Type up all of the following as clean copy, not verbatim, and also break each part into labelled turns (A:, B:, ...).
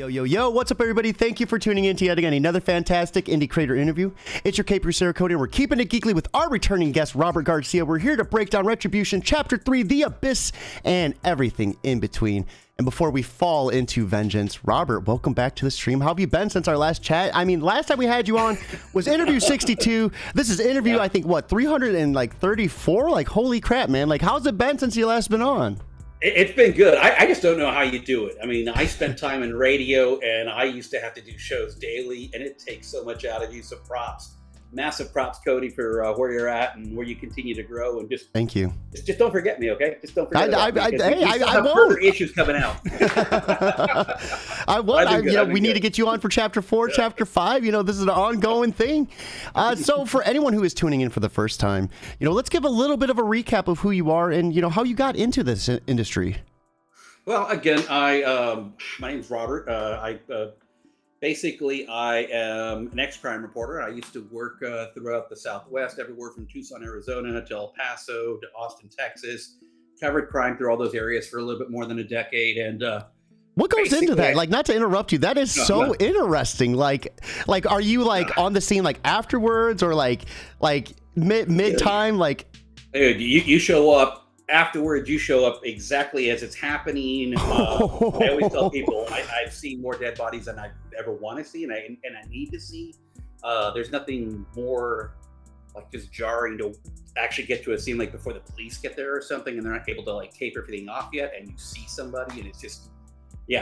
A: Yo, what's up, everybody? Thank you for tuning in to yet again another fantastic indie creator interview. It's your Cape Crusader Cody, and we're keeping it geekly with our returning guest, Robert Garcia. We're here to break down Retribution, Chapter 3, The Abyss, and everything in between. And before we fall into vengeance, Robert, welcome back to the stream. How have you been since our last chat? I mean, last time we had you on was interview 62. This is interview, I think, 334? Like, holy crap, man. Like, how's it been since you last been on?
B: It's been good. I just don't know how you do it. I mean, I spent time in radio, and I used to have to do shows daily, and it takes so much out of you. So props, massive props, Cody, for where you're at and where you continue to grow. And just
A: thank you.
B: Just don't forget me, okay? Just don't forget.
A: I
B: have further issues coming out.
A: I won't. We need to get you on for Chapter 4, Chapter 5. You know, this is an ongoing thing. So for anyone who is tuning in for the first time, you know, let's give a little bit of a recap of who you are and, you know, how you got into this industry.
B: Well, again, my name's Robert. Basically, I am an ex-crime reporter. I used to work throughout the Southwest, everywhere from Tucson, Arizona to El Paso to Austin, Texas. Covered crime through all those areas for a little bit more than a decade. And
A: what goes into that? Like, not to interrupt you, that is interesting. Like, are you like on the scene like afterwards or like mid time? Like,
B: dude, you show up. Afterwards, you show up exactly as it's happening. I always tell people I've seen more dead bodies than I ever want to see, and I need to see. There's nothing more like just jarring to actually get to a scene like before the police get there or something, and they're not able to like tape everything off yet, and you see somebody, and it's just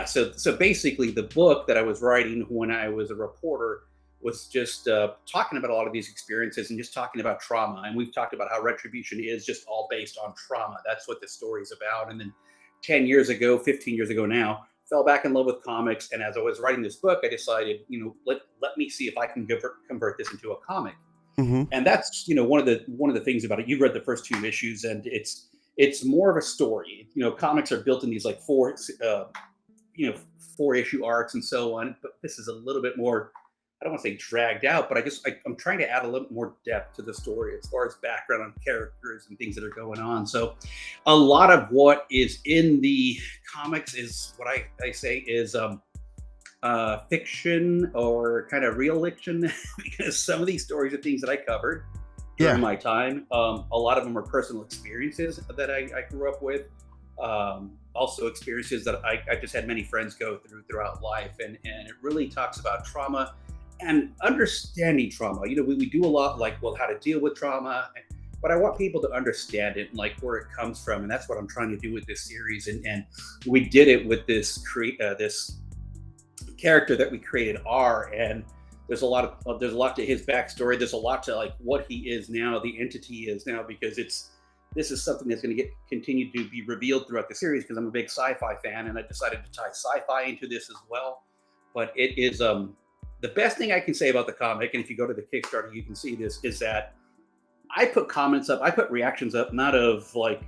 B: So basically, the book that I was writing when I was a reporter was just talking about a lot of these experiences and just talking about trauma. And we've talked about how Retribution is just all based on trauma. That's what the story is about. And then 10 years ago, 15 years ago now, fell back in love with comics. And as I was writing this book, I decided, you know, let me see if I can convert this into a comic. Mm-hmm. And that's, you know, one of the things about it. You've read the first 2 issues, and it's more of a story. You know, comics are built in these like 4-issue arcs and so on. But this is a little bit more, I don't want to say dragged out, but I'm trying to add a little more depth to the story as far as background on characters and things that are going on. So a lot of what is in the comics is what I say is fiction or kind of real fiction, because some of these stories are things that I covered during my time. A lot of them are personal experiences that I grew up with. Also experiences that I just had many friends go throughout life. And it really talks about trauma and understanding trauma. You know, we do a lot like, well, how to deal with trauma, but I want people to understand it and like where it comes from. And that's what I'm trying to do with this series. And we did it with this character that we created, R. And there's a lot to his backstory. There's a lot to like what he is now, the entity he is now, because this is something that's going to continue to be revealed throughout the series, because I'm a big sci-fi fan, and I decided to tie sci-fi into this as well. But it is the best thing I can say about the comic, and if you go to the Kickstarter, you can see this, is that I put comments up, I put reactions up, not of like,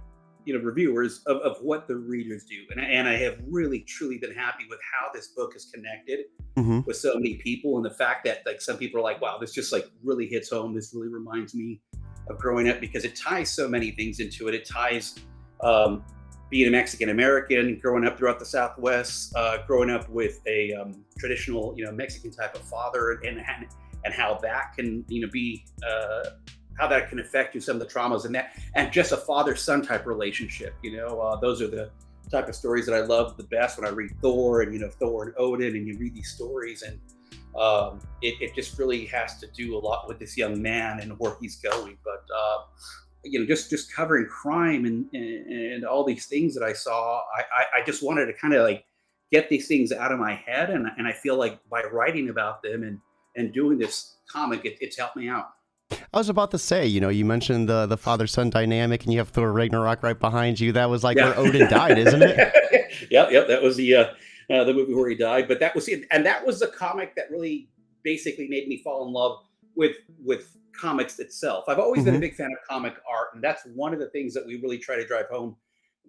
B: you know, reviewers, of what the readers do. And I have really, truly been happy with how this book is connected with so many people. And the fact that like some people are like, wow, this just like really hits home. This really reminds me of growing up, because it ties so many things into it. It ties being a Mexican American, growing up throughout the Southwest, growing up with a traditional, you know, Mexican type of father, and how that can, you know, be how that can affect you, some of the traumas and just a father-son type relationship. You know, those are the type of stories that I love the best when I read Thor and, you know, Thor and Odin, and you read these stories, and it just really has to do a lot with this young man and where he's going. But you know, just covering crime and all these things that I saw, I just wanted to kind of like get these things out of my head, and I feel like by writing about them and doing this comic, it's helped me out.
A: I was about to say, you know, you mentioned the father-son dynamic, and you have Thor Ragnarok right behind you. That was like where Odin died, isn't it?
B: Yep. That was the movie where he died. But that was it, and that was the comic that really basically made me fall in love with comics itself. I've always been a big fan of comic art, and that's one of the things that we really try to drive home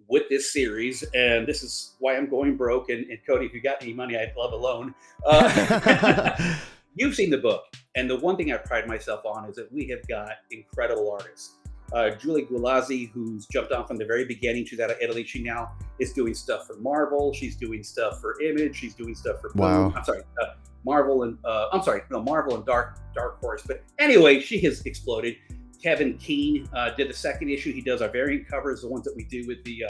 B: with this series. And this is why I'm going broke. And Cody, if you got any money, I'd love a loan. You've seen the book, and the one thing I pride myself on is that we have got incredible artists. Julie Guilazzi, who's jumped on from the very beginning. She's out of Italy. She now is doing stuff for Marvel. She's doing stuff for Image. She's doing stuff for Boom.
A: Wow.
B: I'm sorry, Marvel and Marvel and Dark Horse. But anyway, she has exploded. Kevin Keane did the second issue. He does our variant covers, the ones that we do with the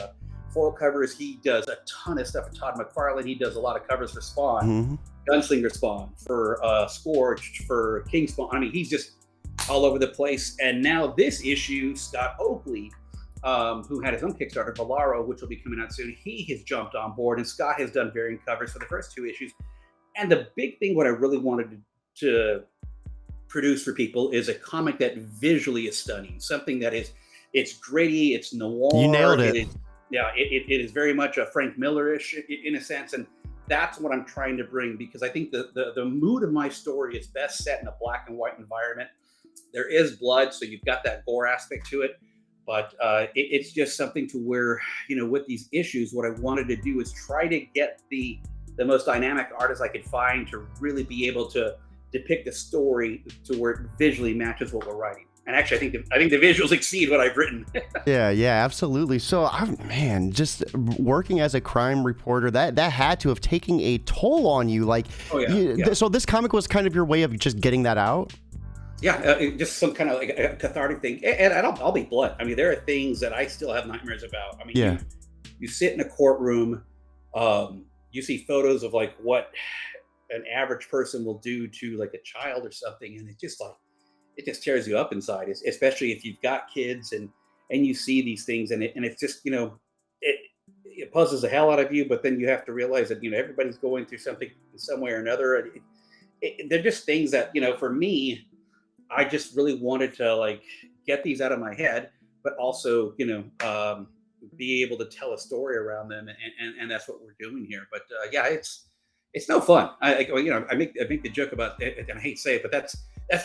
B: foil covers. He does a ton of stuff for Todd McFarlane. He does a lot of covers for Spawn, Gunslinger Spawn, for Scorched, for King Spawn. I mean, he's just all over the place. And now this issue, Scott Oakley, who had his own Kickstarter, Valaro, which will be coming out soon, he has jumped on board, and Scott has done variant covers for the first two issues. And the big thing, what I really wanted to produce for people is a comic that visually is stunning, something that it's gritty, it's noir.
A: You nailed it.
B: It is very much a Frank Miller-ish in a sense, and that's what I'm trying to bring, because I think the mood of my story is best set in a black and white environment. There is blood, so you've got that gore aspect to it, but it's just something to where, with these issues, what I wanted to do is try to get the most dynamic artists I could find to really be able to depict the story to where it visually matches what we're writing. And actually, I think the visuals exceed what I've written.
A: Yeah, absolutely. So, just working as a crime reporter, that had to have taken a toll on you. Like, so this comic was kind of your way of just getting that out.
B: Yeah, just some kind of like a cathartic thing. And I'll be blunt. I mean, there are things that I still have nightmares about. I mean, you sit in a courtroom, you see photos of like what an average person will do to like a child or something, and it just tears you up inside, especially if you've got kids and you see these things, and it's just, it puzzles the hell out of you. But then you have to realize that, everybody's going through something in some way or another. They're just things that, for me, I just really wanted to like get these out of my head, but also, be able to tell a story around them. And that's what we're doing here. But it's no fun. I make the joke about it, and I hate to say it, but that's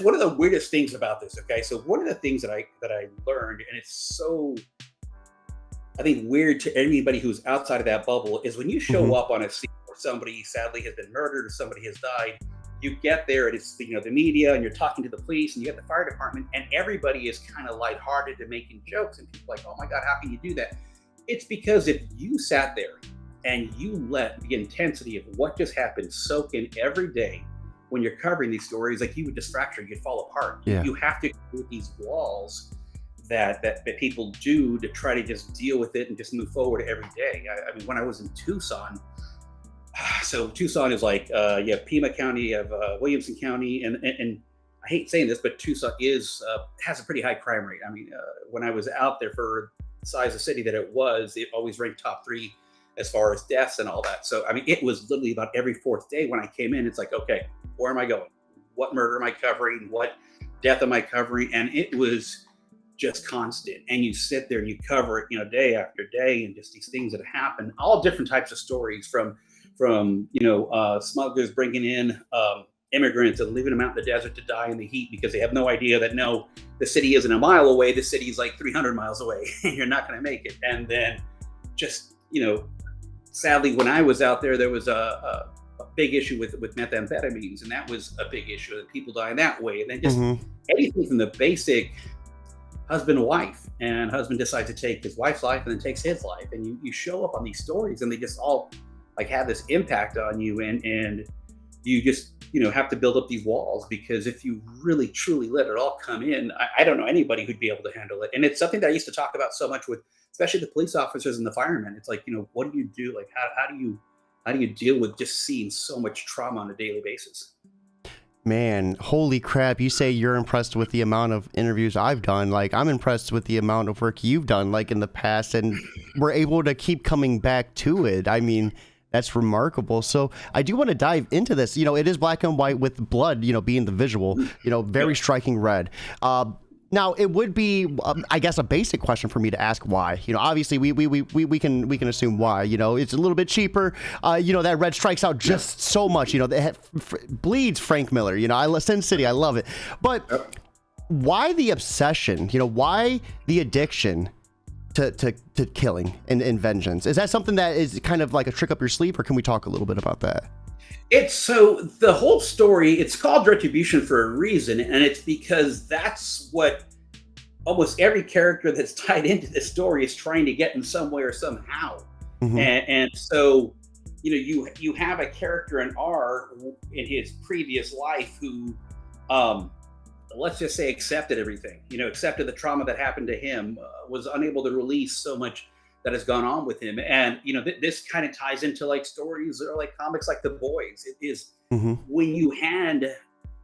B: one of the weirdest things about this. Okay, so one of the things that I learned, and it's so, I think, weird to anybody who's outside of that bubble, is when you show up on a scene where somebody sadly has been murdered or somebody has died, you get there and it's the media, and you're talking to the police, and you get the fire department, and everybody is kind of lighthearted and making jokes, and people are like, oh my God, how can you do that? It's because if you sat there and you let the intensity of what just happened soak in every day, when you're covering these stories, like, you would just fracture, you'd fall apart.
A: Yeah.
B: You have to create these walls that people do to try to just deal with it and just move forward every day. I mean, when I was in Tucson, so Tucson is like, Pima County of Williamson County, and I hate saying this, but Tucson has a pretty high crime rate. I mean, when I was out there, for the size of city that it always ranked top 3 as far as deaths and all that. So, I mean, it was literally about every 4th day when I came in, it's like, okay, where am I going? What murder am I covering? What death am I covering? And it was just constant. And you sit there and you cover it, day after day, and just these things that happen, all different types of stories, from smugglers bringing in immigrants and leaving them out in the desert to die in the heat because they have no idea that, no, the city isn't a mile away. The city is like 300 miles away. You're not going to make it. And then just, sadly, when I was out there, there was a big issue with methamphetamines, and that was a big issue, that people die in that way. And then just anything from the basic husband and wife, and husband decides to take his wife's life and then takes his life, and you show up on these stories, and they just all like have this impact on you, and you just have to build up these walls, because if you really truly let it all come in, I don't know anybody who'd be able to handle it. And it's something that I used to talk about so much with, especially the police officers and the firemen. It's like, what do you do? Like, how do you deal with just seeing so much trauma on a daily basis?
A: Man, holy crap. You say you're impressed with the amount of interviews I've done. Like, I'm impressed with the amount of work you've done, like, in the past, and we're able to keep coming back to it. I mean, that's remarkable. So I do want to dive into this. It is black and white with blood, being the visual, very striking red. Now, it would be, I guess, a basic question for me to ask why. Obviously, we can assume why. It's a little bit cheaper. That red strikes out just so much. It bleeds Frank Miller. Sin City, I love it. But why the obsession? Why the addiction to killing and vengeance? Is that something that is kind of like a trick up your sleeve, or can we talk a little bit about that?
B: So the whole story, it's called Retribution for a reason, and it's because that's what almost every character that's tied into this story is trying to get in some way or somehow.
A: Mm-hmm.
B: And so, you have a character in R in his previous life who, let's just say, accepted everything, accepted the trauma that happened to him, was unable to release so much that has gone on with him. And, this kind of ties into like stories or like comics like The Boys. It is
A: Mm-hmm.
B: when you hand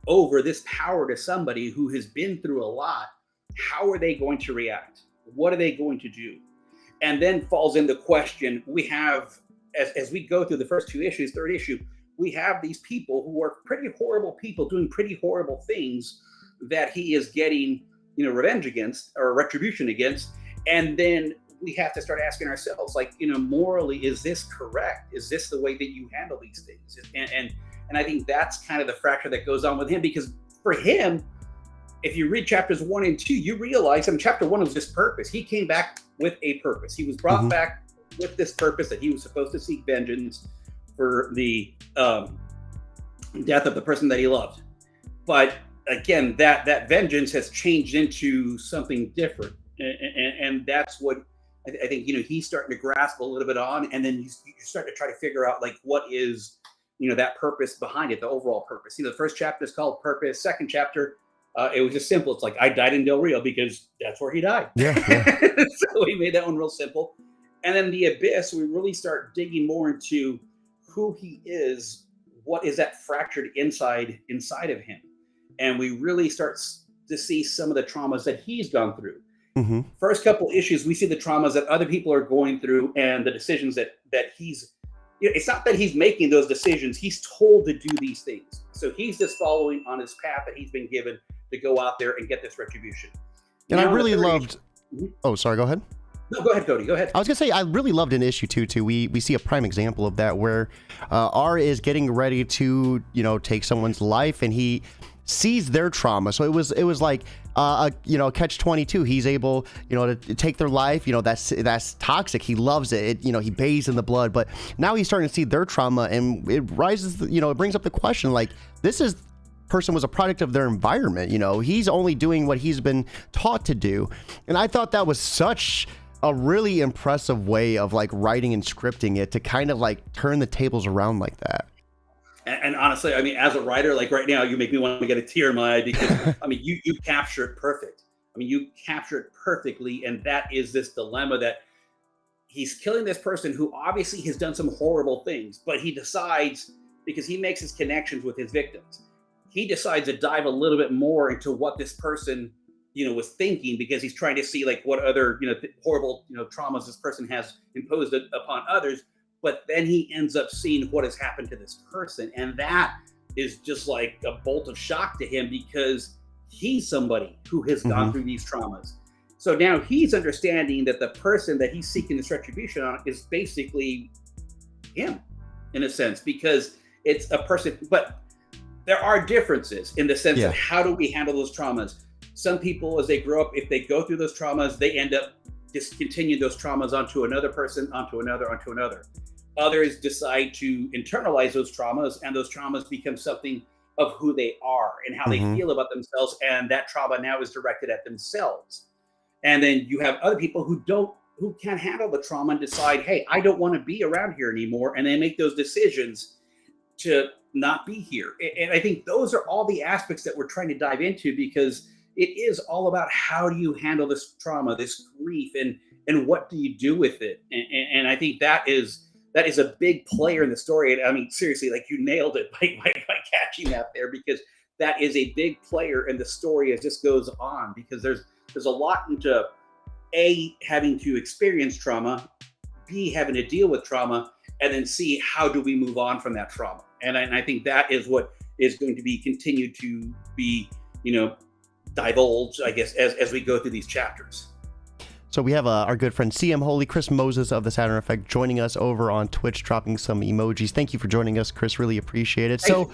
B: over this power to somebody who has been through a lot, how are they going to react? What are they going to do? And then falls into question, we have, as we go through the first two issues, third issue, we have these people who are pretty horrible people doing pretty horrible things that he is getting, revenge against or retribution against. And then we have to start asking ourselves, like, morally, is this correct? Is this the way that you handle these things? And I think that's kind of the fracture that goes on with him, because for him, if you read chapters 1 and 2, you realize, chapter 1 was just purpose. He came back with a purpose. He was brought
A: Mm-hmm.
B: back with this purpose that he was supposed to seek vengeance for the death of the person that he loved. But again, that vengeance has changed into something different. And that's what I think, he's starting to grasp a little bit on. And then you start to try to figure out, like, what is, that purpose behind it, the overall purpose. The first chapter is called Purpose. Second chapter, it was just simple. It's like, I died in Del Rio because that's where he died.
A: Yeah.
B: So we made that one real simple. And then The Abyss, we really start digging more into who he is, what is that fractured inside of him. And we really start to see some of the traumas that he's gone through.
A: Mm-hmm.
B: First couple issues, we see the traumas that other people are going through and the decisions that he's, it's not that he's making those decisions. He's told to do these things. So he's just following on his path that he's been given to go out there and get this retribution.
A: And
B: Now,
A: I really loved,
B: issue,
A: oh, sorry, go ahead.
B: No, go ahead, Cody. Go ahead.
A: I was gonna say, I really loved in issue 2 too. We see a prime example of that where R is getting ready to, take someone's life, and he sees their trauma. So it was like catch-22. He's able, to take their life. That's toxic. He loves it. He bathes in the blood. But now he's starting to see their trauma, and it rises. It brings up the question, like, this person was a product of their environment. He's only doing what he's been taught to do, and I thought that was such a really impressive way of like writing and scripting it to kind of like turn the tables around like that.
B: And honestly, as a writer, like right now, you make me want to get a tear in my eye because you capture it perfect. You capture it perfectly, and that is this dilemma that he's killing this person who obviously has done some horrible things, but he decides, because he makes his connections with his victims, he decides to dive a little bit more into what this person was thinking, because he's trying to see like what other horrible traumas this person has imposed upon others. But then he ends up seeing what has happened to this person, and that is just like a bolt of shock to him, because he's somebody who has gone through these traumas. So now he's understanding that the person that he's seeking this retribution on is basically him, in a sense, because it's a person. But there are differences in the sense of how do we handle those traumas. Some people, as they grow up, if they go through those traumas, they end up discontinuing those traumas onto another person, onto another. Others decide to internalize those traumas, and those traumas become something of who they are and how they feel about themselves. And that trauma now is directed at themselves. And then you have other people who can't handle the trauma and decide, hey, I don't want to be around here anymore. And they make those decisions to not be here. And I think those are all the aspects that we're trying to dive into, because it is all about how do you handle this trauma, this grief, and what do you do with it? And I think that is a big player in the story. And seriously, like, you nailed it by catching that there, because that is a big player in the story as this goes on, because there's a lot into A, having to experience trauma, B, having to deal with trauma, and then C, how do we move on from that trauma? And I think that is what is going to be continued to be, divulged, I guess, as we go through these chapters.
A: So we have our good friend CM Holy, Chris Moses of the Saturn Effect, joining us over on Twitch, dropping some emojis. Thank you for joining us, Chris. Really appreciate it. So,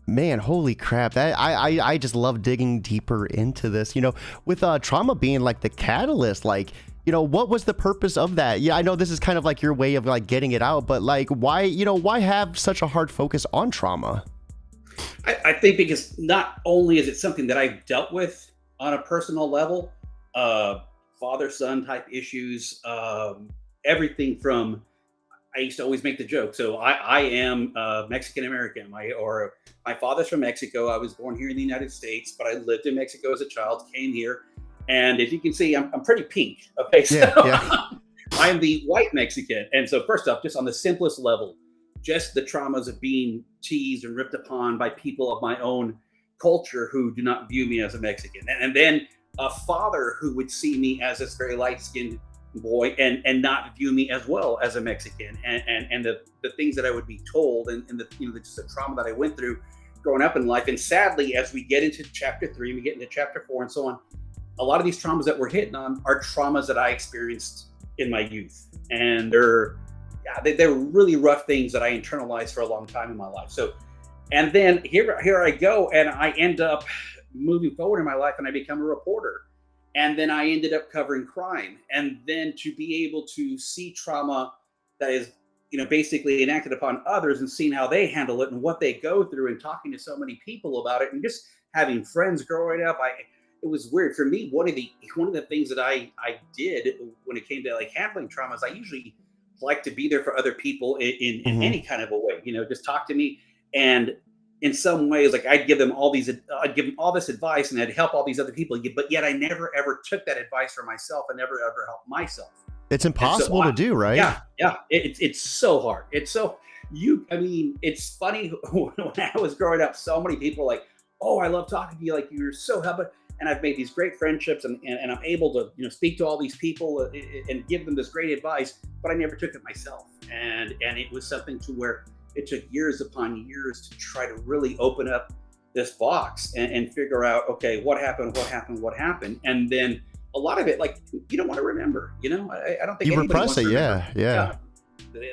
A: man, holy crap! That I just love digging deeper into this. With trauma being like the catalyst, like, what was the purpose of that? Yeah, I know this is kind of like your way of like getting it out, but like, why have such a hard focus on trauma?
B: I think because not only is it something that I've dealt with on a personal level, father-son type issues, everything from, I used to always make the joke. So I am Mexican American. My father's from Mexico. I was born here in the United States, but I lived in Mexico as a child, came here. And as you can see, I'm pretty pink. Okay, so I'm the white Mexican. And so first off, just on the simplest level, just the traumas of being teased and ripped upon by people of my own culture who do not view me as a Mexican. And then a father who would see me as this very light-skinned boy and not view me as well as a Mexican, and the things that I would be told, and the just the trauma that I went through growing up in life. And sadly, as we get into chapter 3 and we get into chapter 4 and so on, a lot of these traumas that we're hitting on are traumas that I experienced in my youth, and they're really rough things that I internalized for a long time in my life. So, and then here I go, and I end up moving forward in my life, and I become a reporter. And then I ended up covering crime. And then to be able to see trauma that is, basically enacted upon others, and seeing how they handle it and what they go through, and talking to so many people about it, and just having friends growing up, it was weird for me. One of the things that I did when it came to like handling traumas, I usually like to be there for other people in any kind of a way, just talk to me. And in some ways, like I'd give them all this advice, and I'd help all these other people, but yet I never ever took that advice for myself. I never ever helped myself.
A: It's impossible to do, right?
B: Yeah. It's so hard. It's funny when I was growing up, so many people were like, oh, I love talking to you. Like, you're so helpful. And I've made these great friendships, and I'm able to, speak to all these people and give them this great advice, but I never took it myself. And it was something to where it took years upon years to try to really open up this box and figure out, okay, what happened. And then a lot of it, like, you don't want to remember, I don't think
A: you repress it. Yeah.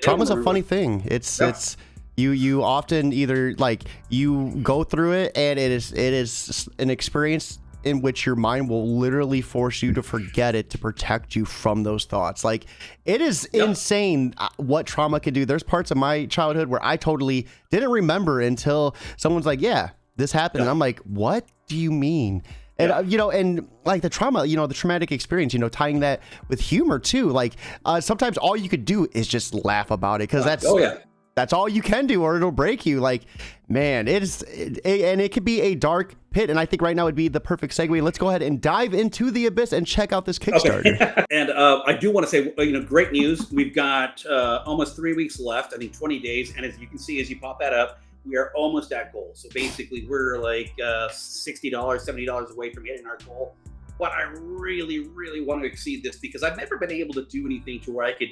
A: Trauma's a funny thing. It's you often either like you go through it, and it is an experience in which your mind will literally force you to forget it to protect you from those thoughts. Like, it is insane what trauma can do. There's parts of my childhood where I totally didn't remember until someone's like, yeah, this happened. And I'm like, what do you mean? And, and like the trauma, the traumatic experience, tying that with humor too. Like, sometimes all you could do is just laugh about it, because that's all you can do, or it'll break you. Like, man, and it could be a dark pit. And I think right now would be the perfect segue. Let's go ahead and dive into the abyss and check out this Kickstarter.
B: Okay. And I do want to say, great news. We've got almost 3 weeks left. I think 20 days. And as you can see, as you pop that up, we are almost at goal. So basically, we're like $60, $70 away from hitting our goal. But I really, really want to exceed this, because I've never been able to do anything to where I could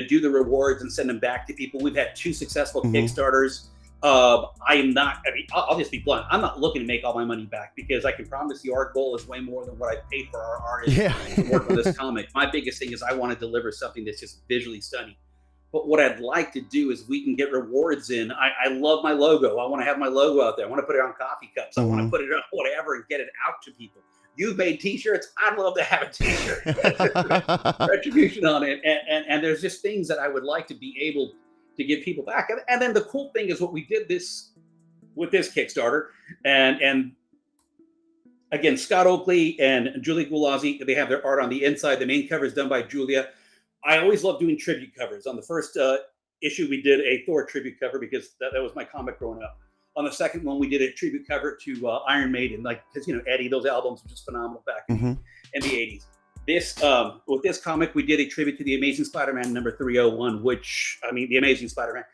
B: do the rewards and send them back to people. We've had 2 successful Kickstarters. I'll just be blunt. I'm not looking to make all my money back, because I can promise you our goal is way more than what I paid for our artists to work on this comic. My biggest thing is I want to deliver something that's just visually stunning. But what I'd like to do is we can get rewards in. I love my logo. I want to have my logo out there. I want to put it on coffee cups. I want to put it on whatever and get it out to people. You've made t-shirts. I'd love to have a t-shirt. Retribution on it. And there's just things that I would like to be able to give people back. And then the cool thing is what we did with this Kickstarter. And again, Scott Oakley and Julia Gulazzi, they have their art on the inside. The main cover is done by Julia. I always love doing tribute covers. On the first issue, we did a Thor tribute cover, because that was my comic growing up. On the second one, we did a tribute cover to Iron Maiden, because Eddie, those albums were just phenomenal back in the 80s. With this comic, we did a tribute to the Amazing Spider-Man number 301, the Amazing Spider-Man.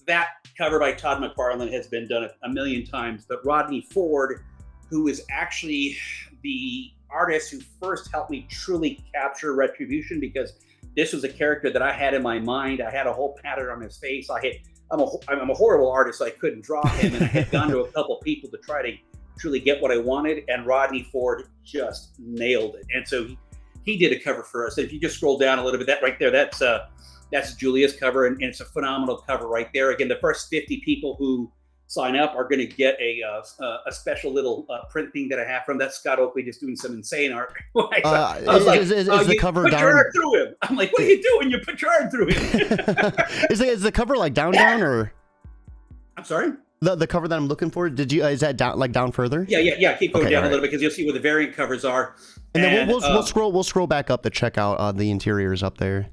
B: That cover by Todd McFarlane has been done a million times, but Rodney Ford, who is actually the artist who first helped me truly capture Retribution, because this was a character that I had in my mind. I had a whole pattern on his face. I'm a horrible artist, so I couldn't draw him, and I had gone to a couple people to try to truly get what I wanted, and Rodney Ford just nailed it. And so he did a cover for us. If you just scroll down a little bit, that right there, that's Julia's cover, and it's a phenomenal cover right there. Again, the first 50 people who sign up are going to get a special little print thing that I have from that. Scott Oakley just doing some insane art. Is
A: the cover
B: put
A: down?
B: Your art through him. I'm like, what are you doing? You put your art through him.
A: Is the cover like down or?
B: I'm sorry?
A: The cover that I'm looking for, is that down further?
B: Yeah. Keep going
A: Okay,
B: down
A: all
B: a little
A: right.
B: bit because you'll see where the variant covers are.
A: And then we'll scroll back up to check out the interiors up there.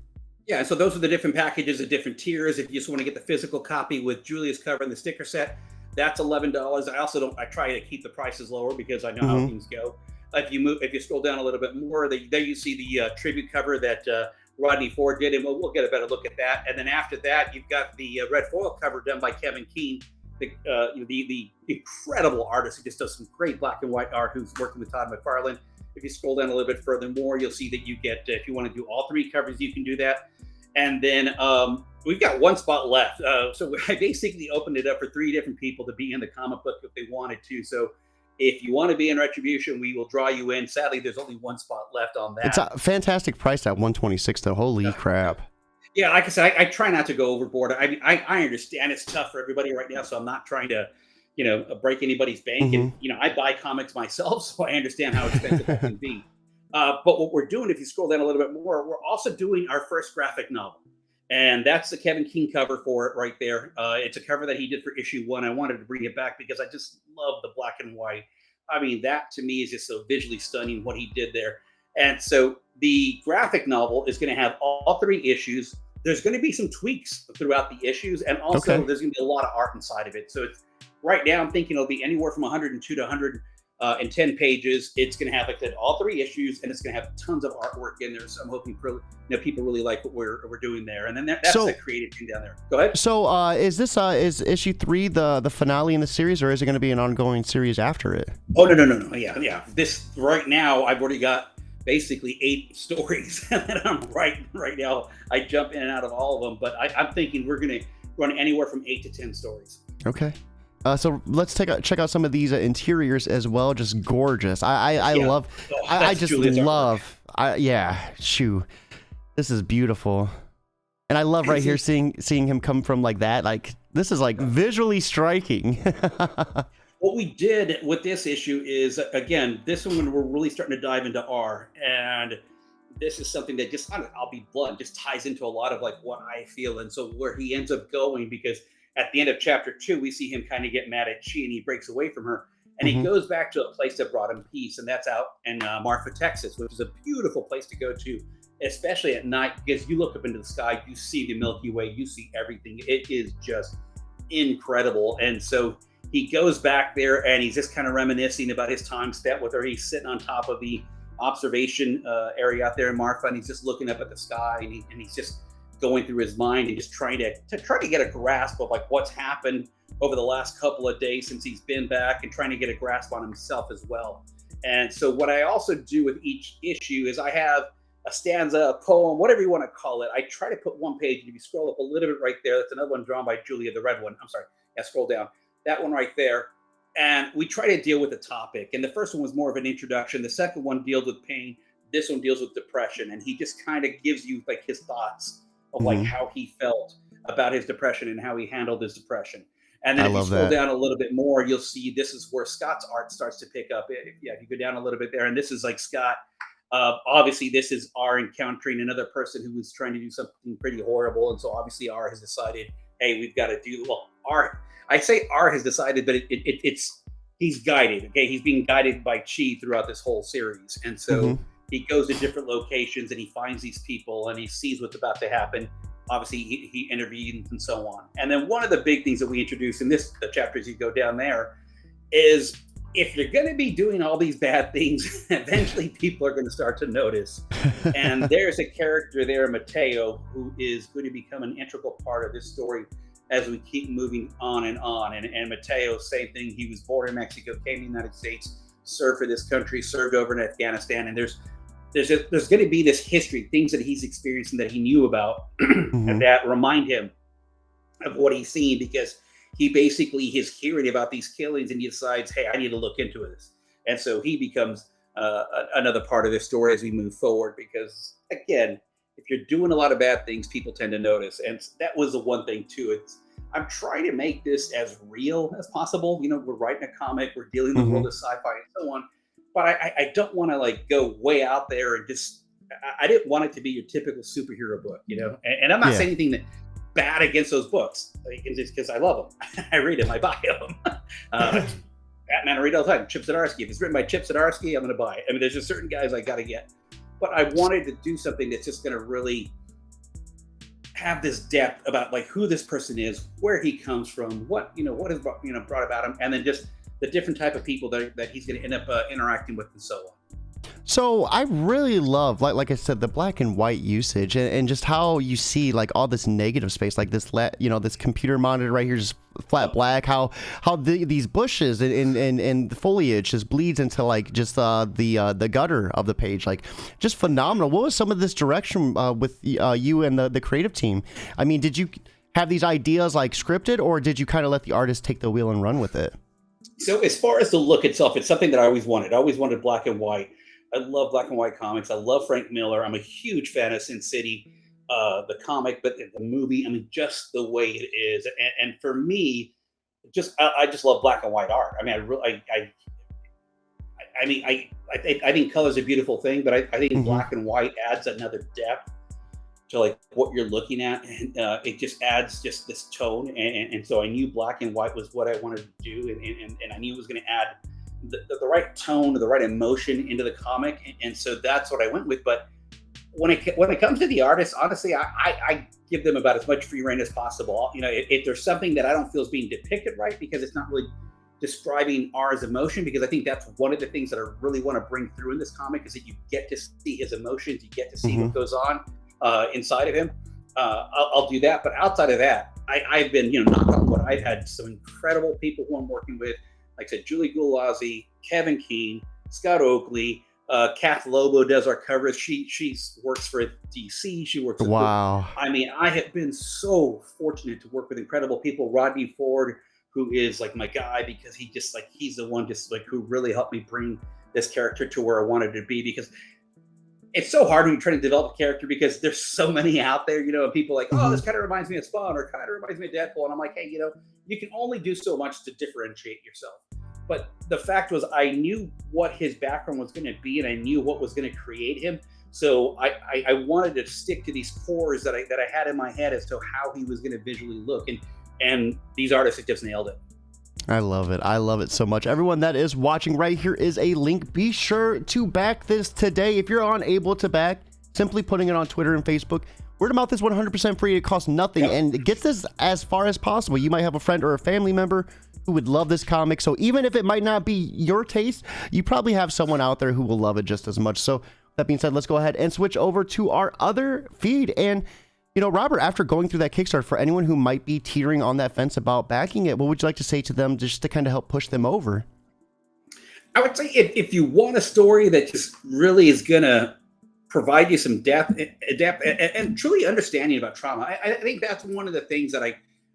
B: Yeah, so those are the different packages, the different tiers. If you just want to get the physical copy with Julia's cover and the sticker set, that's $11. I try to keep the prices lower because I know how things go. If you scroll down a little bit more, there you see the tribute cover that Rodney Ford did, and we'll get a better look at that. And then after that, you've got the red foil cover done by Kevin Keane, the incredible artist who just does some great black and white art, who's working with Todd McFarlane. If you scroll down a little bit further more, you'll see that you get, if you want to do all three covers, you can do that. And then we've got one spot left. So I basically opened it up for 3 different people to be in the comic book if they wanted to. So if you want to be in Retribution, we will draw you in. Sadly, there's only one spot left on that.
A: It's a fantastic price at $126 though. Holy crap.
B: Yeah, like I said, I try not to go overboard. I understand it's tough for everybody right now, so I'm not trying to, break anybody's bank. And, I buy comics myself, so I understand how expensive it can be. But what we're doing, if you scroll down a little bit more, we're also doing our first graphic novel. And that's the Kevin Keane cover for it right there. It's a cover that he did for issue 1. I wanted to bring it back because I just love the black and white. I mean, that to me is just so visually stunning what he did there. And so the graphic novel is going to have all 3 issues. There's going to be some tweaks throughout the issues. And also there's going to be a lot of art inside of it. So it's right now I'm thinking it'll be anywhere from 102 to 110 pages. It's going to have, like I said, all 3 issues, and it's going to have tons of artwork in there. So I'm hoping people really like what we're doing there. And then that's the creative thing down there. Go ahead.
A: So is this is issue 3 the finale in the series, or is it going to be an ongoing series after it?
B: Oh no. Yeah. This right now I've already got basically 8 stories that I'm writing right now. I jump in and out of all of them, but I'm thinking we're going to run anywhere from 8 to 10 stories.
A: Okay. So let's check out some of these interiors as well. Just gorgeous. I love. I just love. Shoo, this is beautiful, and I love right here seeing him come from like that. Like this is like visually striking.
B: What we did with this issue is, again, this one we're really starting to dive into R, and this is something that just, I'll be blunt, just ties into a lot of like what I feel, and so where he ends up going, because at the end of chapter 2, we see him kind of get mad at Chi, and he breaks away from her, and he goes back to a place that brought him peace, and that's out in Marfa, Texas, which is a beautiful place to go to, especially at night, because you look up into the sky, you see the Milky Way, you see everything. It is just incredible. And so he goes back there, and he's just kind of reminiscing about his time spent with her. He's sitting on top of the observation area out there in Marfa, and he's just looking up at the sky, and he's just going through his mind and just trying to get a grasp of like what's happened over the last couple of days since he's been back, and trying to get a grasp on himself as well. And so what I also do with each issue is I have a stanza, a poem, whatever you want to call it. I try to put one page, and if you scroll up a little bit right there, that's another one drawn by Julia, the red one. I'm sorry. Yeah, scroll down. That one right there. And we try to deal with a topic. And the first one was more of an introduction. The second one deals with pain. This one deals with depression. And he just kind of gives you like his thoughts of like how he felt about his depression and how he handled his depression. And then if you scroll down a little bit more, you'll see this is where Scott's art starts to pick up. If you go down a little bit there, and this is like Scott. Obviously, this is R encountering another person who was trying to do something pretty horrible. And so obviously R has decided, hey, we've got to do, well, I say R has decided, but it's he's guided. Okay, he's being guided by Chi throughout this whole series, and so he goes to different locations and he finds these people and he sees what's about to happen. Obviously, he intervenes and so on. And then one of the big things that we introduce in the chapters you go down there is if you're going to be doing all these bad things, eventually people are going to start to notice. And there's a character there, Mateo, who is going to become an integral part of this story as we keep moving on and on. And Mateo, same thing. He was born in Mexico, came to the United States, served for this country, served over in Afghanistan. And there's going to be this history, things that he's experienced and that he knew about, and that remind him of what he's seen, because he basically is hearing about these killings and he decides, hey, I need to look into this. And so he becomes another part of this story as we move forward, because again, if you're doing a lot of bad things, people tend to notice. And that was the one thing too. I'm trying to make this as real as possible. We're writing a comic, we're dealing with the world of sci-fi and so on. But I don't want to like go way out there and just, I didn't want it to be your typical superhero book, And I'm not saying anything that bad against those books. It's because I love them. I read them. I buy them. Batman I read all the time. Chip Zdarsky. If it's written by Chip Zdarsky, I'm going to buy it. I mean, there's just certain guys I got to get. But I wanted to do something that's just going to really have this depth about like who this person is, where he comes from, what has brought about him, and then just the different type of people that he's going to end up interacting with and so on.
A: So I really love, like I said, the black and white usage and just how you see like all this negative space, like this, this computer monitor right here, just flat black, how these bushes and the foliage just bleeds into like just the gutter of the page, like just phenomenal. What was some of this direction with you and the creative team? I mean, did you have these ideas like scripted, or did you kind of let the artist take the wheel and run with it?
B: So as far as the look itself, it's something that I always wanted. I always wanted black and white. I love black and white comics. I love Frank Miller. I'm a huge fan of Sin City, the comic, but the movie. I mean, just the way it is. And for me, I just love black and white art. I mean, I think color is a beautiful thing, but I think black and white adds another depth to like what you're looking at, and it just adds just this tone. And so I knew black and white was what I wanted to do, and I knew it was going to add the right tone, the right emotion into the comic, and so that's what I went with. But when it comes to the artists, honestly, I give them about as much free reign as possible. If there's something that I don't feel is being depicted right, because it's not really describing R's emotion, because I think that's one of the things that I really want to bring through in this comic, is that you get to see his emotions, you get to see what goes on inside of him. I'll do that, but outside of that, I've been, knock on wood, I've had some incredible people who I'm working with. Like I said, Julie Gulazzi, Kevin Keane, Scott Oakley, Kath Lobo does our covers. She works for DC. She works.
A: Wow.
B: I mean, I have been so fortunate to work with incredible people. Rodney Ford, who is like my guy, because he's the one who really helped me bring this character to where I wanted to be, because it's so hard when you're trying to develop a character, because there's so many out there, and people are like, oh, this kind of reminds me of Spawn, or kind of reminds me of Deadpool. And I'm like, hey, you can only do so much to differentiate yourself. But the fact was, I knew what his background was going to be, and I knew what was going to create him. So I wanted to stick to these cores that I had in my head as to how he was going to visually look. And these artists have just nailed it.
A: I love it. I love it so much. Everyone that is watching, right here is a link. Be sure to back this today. If you're unable to back, simply putting it on Twitter and Facebook. Word of mouth is 100% free. It costs nothing, and it gets this as far as possible. You might have a friend or a family member who would love this comic. So even if it might not be your taste, you probably have someone out there who will love it just as much. So that being said, let's go ahead and switch over to our other feed. And Robert, after going through that Kickstarter, for anyone who might be teetering on that fence about backing it, what would you like to say to them just to kind of help push them over?
B: I would say if you want a story that just really is going to provide you some depth and truly understanding about trauma, I think that's one of the things that I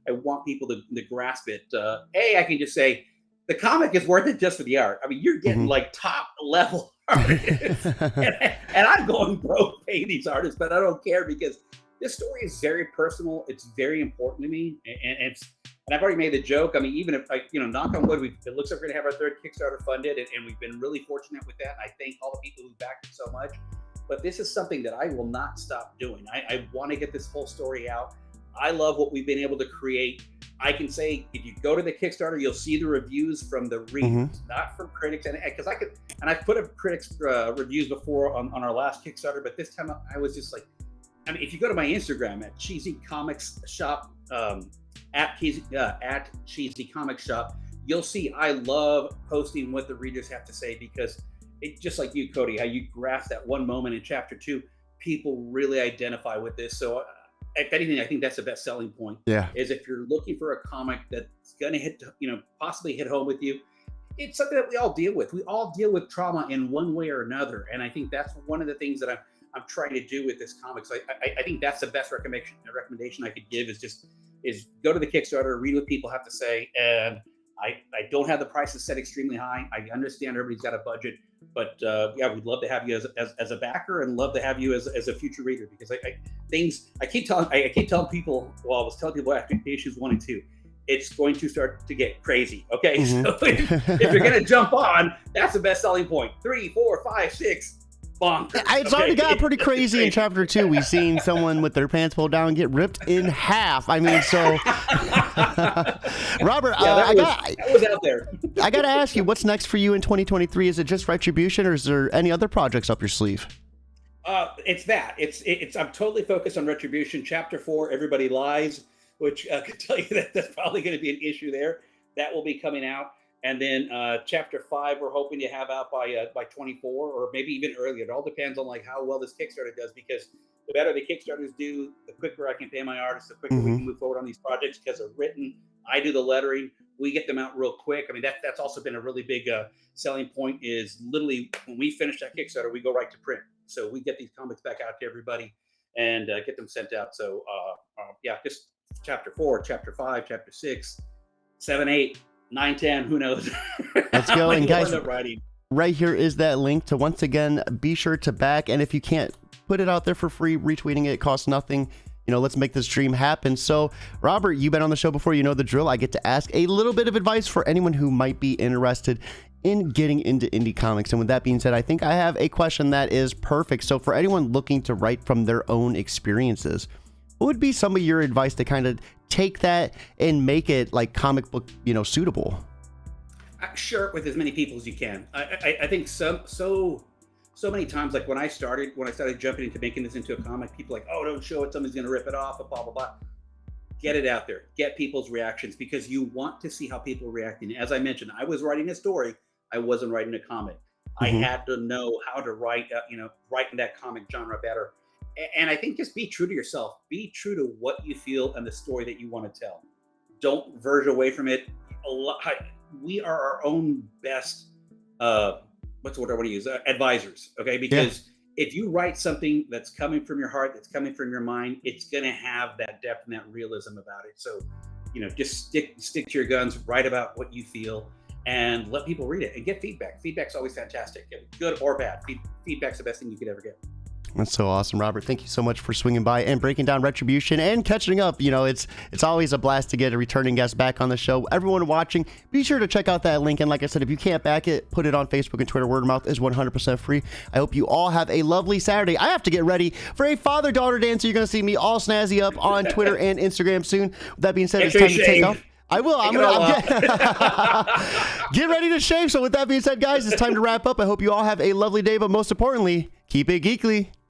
B: want people to grasp it. I can just say the comic is worth it just for the art. I mean, you're getting like top level artists, and I'm going broke paying these artists, but I don't care, because this story is very personal. It's very important to me, and I've already made the joke. I mean, even if knock on wood, it looks like we're gonna have our third Kickstarter funded, and we've been really fortunate with that. I thank all the people who backed it so much. But this is something that I will not stop doing. I want to get this whole story out. I love what we've been able to create. I can say, if you go to the Kickstarter, you'll see the reviews from the readers, not from critics. And because I've put up critics reviews before on our last Kickstarter, but this time I was just like, I mean, if you go to my Instagram at Cheesy Comics Shop, at Cheesy Comics Shop, you'll see I love posting what the readers have to say, because it, just like you, Cody, how you grasp that one moment in chapter 2, people really identify with this. So if anything, I think that's the best selling point. Yeah. Is if you're looking for a comic that's going to hit, possibly hit home with you, it's something that we all deal with. We all deal with trauma in one way or another. And I think that's one of the things that I'm trying to do with this comic. So I think that's the best recommendation I could give, is go to the Kickstarter, read what people have to say. And I don't have the prices set extremely high. I understand everybody's got a budget, but we'd love to have you as a backer, and love to have you as a future reader, because I keep telling people, well, I was telling people after issues 1 and 2, it's going to start to get crazy. Okay. So if you're going to jump on, that's the best selling point. 3, 4, 5, 6, bonkers.
A: It's already got pretty crazy in chapter 2. We've seen someone with their pants pulled down get ripped in half. I mean, so Robert,
B: that was out there.
A: I got to ask you, what's next for you in 2023? Is it just Retribution, or is there any other projects up your sleeve?
B: It's that. It's. I'm totally focused on Retribution. Chapter 4, Everybody Lies, which I can tell you that that's probably going to be an issue there. That will be coming out. And then chapter 5, we're hoping to have out by 24, or maybe even earlier. It all depends on like how well this Kickstarter does, because the better the Kickstarters do, the quicker I can pay my artists, the quicker we can move forward on these projects, because they're written. I do the lettering. We get them out real quick. I mean, that's also been a really big selling point, is literally when we finish that Kickstarter, we go right to print. So we get these comics back out to everybody and get them sent out. So yeah, just chapter 4, chapter 5, chapter 6, 7, 8, 9, 10, who knows?
A: Let's go. And guys, right here is that link to, once again, be sure to back. And if you can't put it out there for free, retweeting it costs nothing. You know, let's make this dream happen. So, Robert, you've been on the show before. You know the drill. I get to ask a little bit of advice for anyone who might be interested in getting into indie comics. And with that being said, I think I have a question that is perfect. So for anyone looking to write from their own experiences, what would be some of your advice to kind of take that and make it like comic book, suitable?
B: Share it with as many people as you can. I think so many times, like when I started jumping into making this into a comic, people like, oh, don't show it, somebody's going to rip it off, blah, blah, blah. Get it out there, get people's reactions, because you want to see how people are reacting. As I mentioned, I was writing a story. I wasn't writing a comic. I had to know how to write in that comic genre better. And I think just be true to yourself. Be true to what you feel and the story that you want to tell. Don't verge away from it. We are our own best, what's the word I want to use? Advisors, okay? Because if you write something that's coming from your heart, that's coming from your mind, it's going to have that depth and that realism about it. So, just stick to your guns, write about what you feel, and let people read it and get feedback. Feedback's always fantastic, good or bad. Feedback's the best thing you could ever get.
A: That's so awesome, Robert. Thank you so much for swinging by and breaking down Retribution and catching up. It's always a blast to get a returning guest back on the show. Everyone watching, be sure to check out that link. And like I said, if you can't back it, put it on Facebook and Twitter. Word of mouth is 100% free. I hope you all have a lovely Saturday. I have to get ready for a father-daughter dance. So you're going to see me all snazzy up on Twitter and Instagram soon. With that being said, it's time to take off. I will. Get ready to shave. So with that being said, guys, it's time to wrap up. I hope you all have a lovely day, but most importantly, keep it geekly.